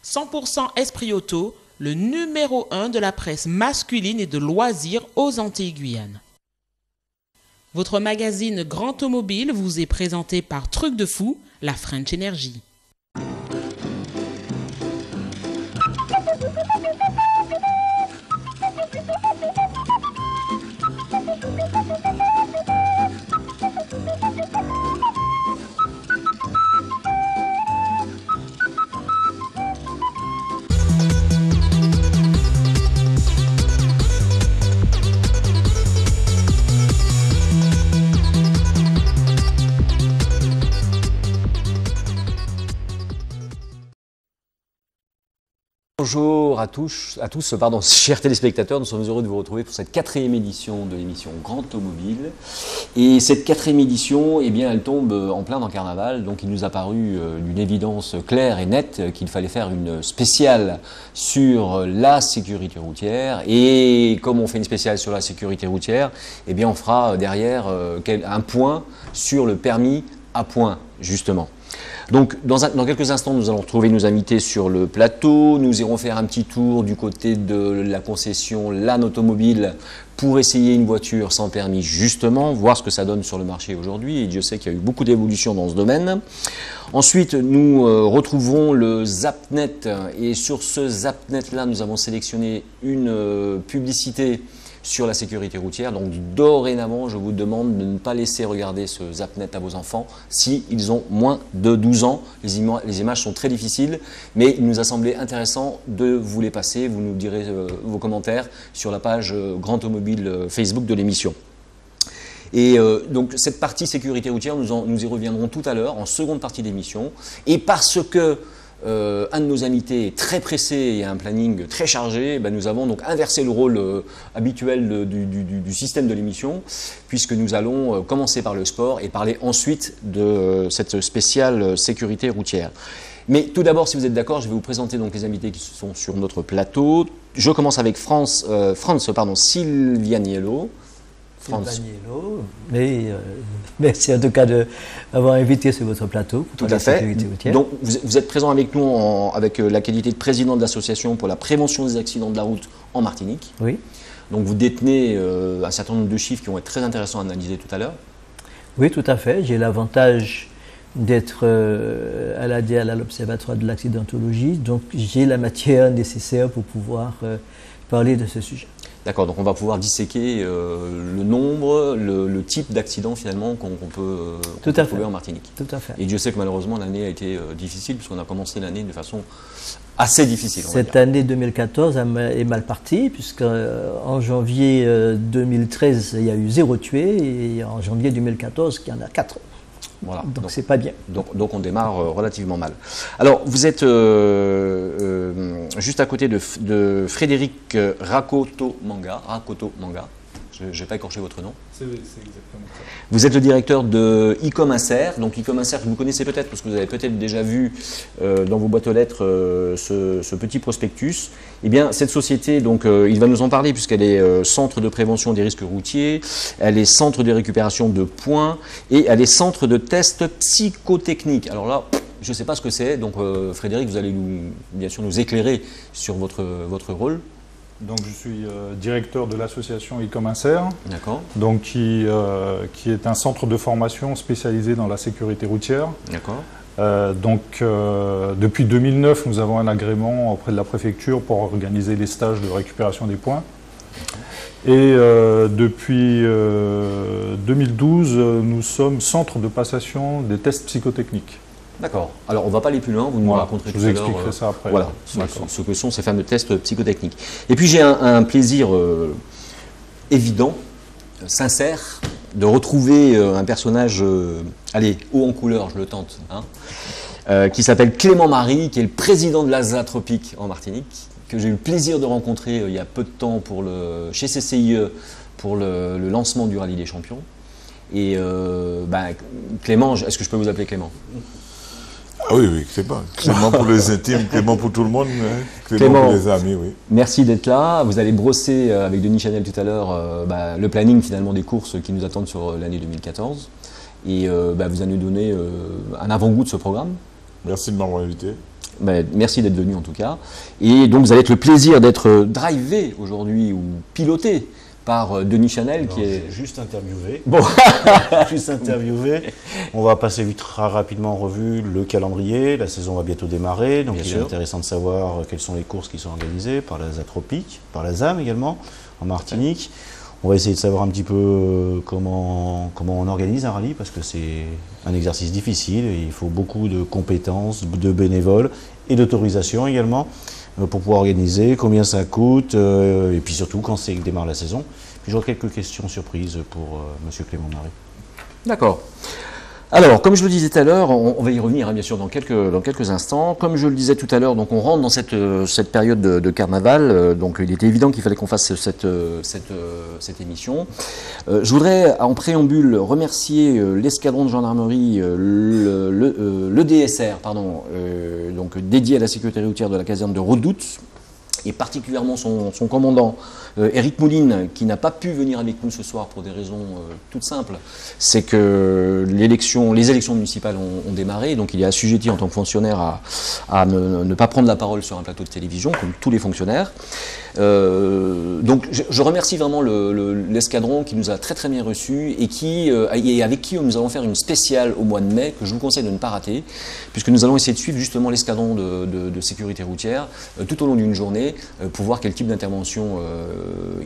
100% Esprit Auto, le numéro 1 de la presse masculine et de loisirs aux Antilles-Guyane. Votre magazine Grand Automobile vous est présenté par Truc de Fou, la French Energy. Bonjour à tous, chers téléspectateurs, nous sommes heureux de vous retrouver pour cette 4e édition de l'émission Grand Automobile. Et cette 4e édition, eh bien, elle tombe en plein dans le carnaval, donc il nous a paru d'une évidence claire et nette qu'il fallait faire une spéciale sur la sécurité routière. Et comme on fait une spéciale sur la sécurité routière, eh bien, on fera derrière un point sur le permis à points, justement. Donc, dans quelques instants, nous allons retrouver nos invités sur le plateau. Nous irons faire un petit tour du côté de la concession LAN Automobile pour essayer une voiture sans permis, justement, voir ce que ça donne sur le marché aujourd'hui. Et Dieu sait qu'il y a eu beaucoup d'évolutions dans ce domaine. Ensuite, nous retrouverons le Zapnet. Et sur ce Zapnet-là, nous avons sélectionné une publicité sur la sécurité routière. Donc dorénavant, je vous demande de ne pas laisser regarder ce Zapnet à vos enfants si ils ont moins de 12 ans. Les images sont très difficiles, mais il nous a semblé intéressant de vous les passer. Vous nous direz vos commentaires sur la page Grand Automobile Facebook de l'émission. Et donc cette partie sécurité routière, nous y reviendrons tout à l'heure en seconde partie d'émission. Et parce que un de nos invités est très pressé et a un planning très chargé, ben nous avons donc inversé le rôle habituel du système de l'émission, puisque nous allons commencer par le sport et parler ensuite de cette spéciale sécurité routière. Mais tout d'abord, si vous êtes d'accord, je vais vous présenter donc les invités qui sont sur notre plateau. Je commence avec Franz Silvianiello. Mais merci en tout cas d'avoir invité sur votre plateau pour tout à fait. Donc vous êtes présent avec nous avec la qualité de président de l'association pour la prévention des accidents de la route en Martinique. Oui. Donc vous détenez un certain nombre de chiffres qui vont être très intéressants à analyser tout à l'heure. Oui, tout à fait. J'ai l'avantage d'être à l'ADL, à l'Observatoire de l'accidentologie, donc j'ai la matière nécessaire pour pouvoir parler de ce sujet. D'accord, donc on va pouvoir disséquer le nombre, le type d'accident finalement qu'on peut trouver en Martinique. Tout à fait. Et Dieu sait que malheureusement l'année a été difficile puisqu'on a commencé l'année de façon assez difficile. Cette année 2014 est mal partie puisque en janvier 2013 il y a eu 0 tué et en janvier 2014 il y en a 4. Voilà. Donc c'est pas bien. Donc on démarre relativement mal. Alors vous êtes juste à côté de Frédéric Rakoto Manga. Je ne vais pas écorcher votre nom. C'est exactement ça. Vous êtes le directeur de e-commerce. Donc e-commerce, vous connaissez peut-être parce que vous avez peut-être déjà vu dans vos boîtes aux lettres ce petit prospectus. Eh bien, cette société, donc, il va nous en parler puisqu'elle est centre de prévention des risques routiers, elle est centre de récupération de points et elle est centre de tests psychotechniques. Alors là, je ne sais pas ce que c'est. Donc Frédéric, vous allez bien sûr nous éclairer sur votre rôle. Donc je suis directeur de l'association e-commerce, donc qui est un centre de formation spécialisé dans la sécurité routière. D'accord. Depuis 2009, nous avons un agrément auprès de la préfecture pour organiser les stages de récupération des points. Et depuis 2012, nous sommes centre de passation des tests psychotechniques. D'accord. Alors, on ne va pas aller plus loin, vous nous raconterez tout à l'heure. Je vous expliquerai ça après. Voilà, ce que sont ces fameux tests psychotechniques. Et puis, j'ai un plaisir évident, sincère, de retrouver un personnage, haut en couleur, je le tente, qui s'appelle Clément Marie, qui est le président de l'Azatropique en Martinique, que j'ai eu le plaisir de rencontrer il y a peu de temps chez CCIE pour le lancement du Rallye des Champions. Et Clément, est-ce que je peux vous appeler Clément ? Ah oui, Clément. Clément pour les intimes, Clément pour tout le monde, Clément pour les amis, oui. Merci d'être là. Vous allez brosser avec Denis Chanel tout à l'heure le planning finalement des courses qui nous attendent sur l'année 2014. Et vous allez nous donner un avant-goût de ce programme. Merci de m'avoir invité. Ben, merci d'être venu en tout cas. Et donc vous allez être le plaisir d'être drivé aujourd'hui ou piloté par Denis Chanel qui est... Juste interviewé. Bon. Juste interviewé. On va passer vite très rapidement en revue le calendrier. La saison va bientôt démarrer. Donc il est intéressant de savoir quelles sont les courses qui sont organisées par la Zatropique, par la ZAM également, en Martinique. On va essayer de savoir un petit peu comment on organise un rallye parce que c'est un exercice difficile et il faut beaucoup de compétences, de bénévoles et d'autorisation également pour pouvoir organiser, combien ça coûte et puis surtout quand c'est que démarre la saison. Puis j'aurai quelques questions surprises pour Monsieur Clément Marie. D'accord. Alors, comme je le disais tout à l'heure, on va y revenir hein, bien sûr dans quelques instants. Comme je le disais tout à l'heure, donc on rentre dans cette période de carnaval. Donc il était évident qu'il fallait qu'on fasse cette émission. Je voudrais en préambule remercier l'escadron de gendarmerie, le DSR, pardon, donc dédié à la sécurité routière de la caserne de Redoute, et particulièrement son commandant, Éric Mouline, qui n'a pas pu venir avec nous ce soir pour des raisons toutes simples. C'est que les élections municipales ont démarré, donc il est assujetti en tant que fonctionnaire à ne pas prendre la parole sur un plateau de télévision, comme tous les fonctionnaires. Donc je remercie vraiment l'escadron qui nous a très très bien reçus et avec qui nous allons faire une spéciale au mois de mai que je vous conseille de ne pas rater, puisque nous allons essayer de suivre justement l'escadron de sécurité routière tout au long d'une journée pour voir quel type d'intervention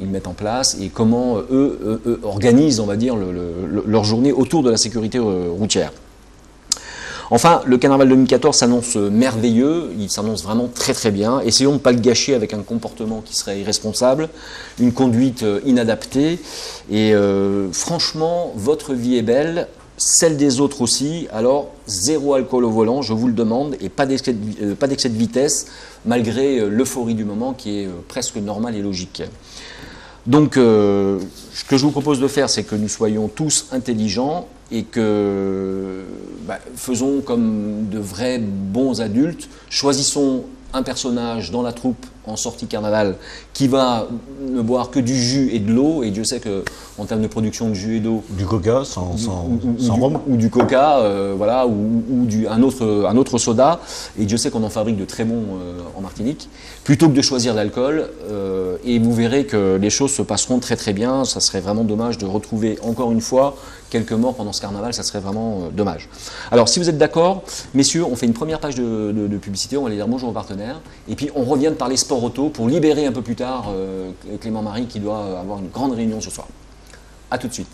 ils mettent en place et comment eux organisent, on va dire, leur journée autour de la sécurité routière. Enfin, le carnaval 2014 s'annonce merveilleux, il s'annonce vraiment très très bien. Essayons de ne pas le gâcher avec un comportement qui serait irresponsable, une conduite inadaptée. Et franchement, votre vie est belle, celle des autres aussi. Alors, zéro alcool au volant, je vous le demande, et pas d'excès de vitesse, malgré l'euphorie du moment qui est presque normale et logique. Donc, ce que je vous propose de faire, c'est que nous soyons tous intelligents et que faisons comme de vrais bons adultes, choisissons un personnage dans la troupe en sortie carnaval qui va ne boire que du jus et de l'eau, et Dieu sait qu'en termes de production de jus et d'eau, du coca sans rhum, ou du coca, voilà, ou un autre soda, et Dieu sait qu'on en fabrique de très bons en Martinique, plutôt que de choisir l'alcool, et vous verrez que les choses se passeront très très bien. Ça serait vraiment dommage de retrouver encore une fois quelques morts pendant ce carnaval, ça serait vraiment dommage. Alors si vous êtes d'accord, messieurs, on fait une première page de publicité, on va aller dire bonjour aux partenaires, et puis on revient de parler sport auto pour libérer un peu plus tard Clément Marie qui doit avoir une grande réunion ce soir. A tout de suite.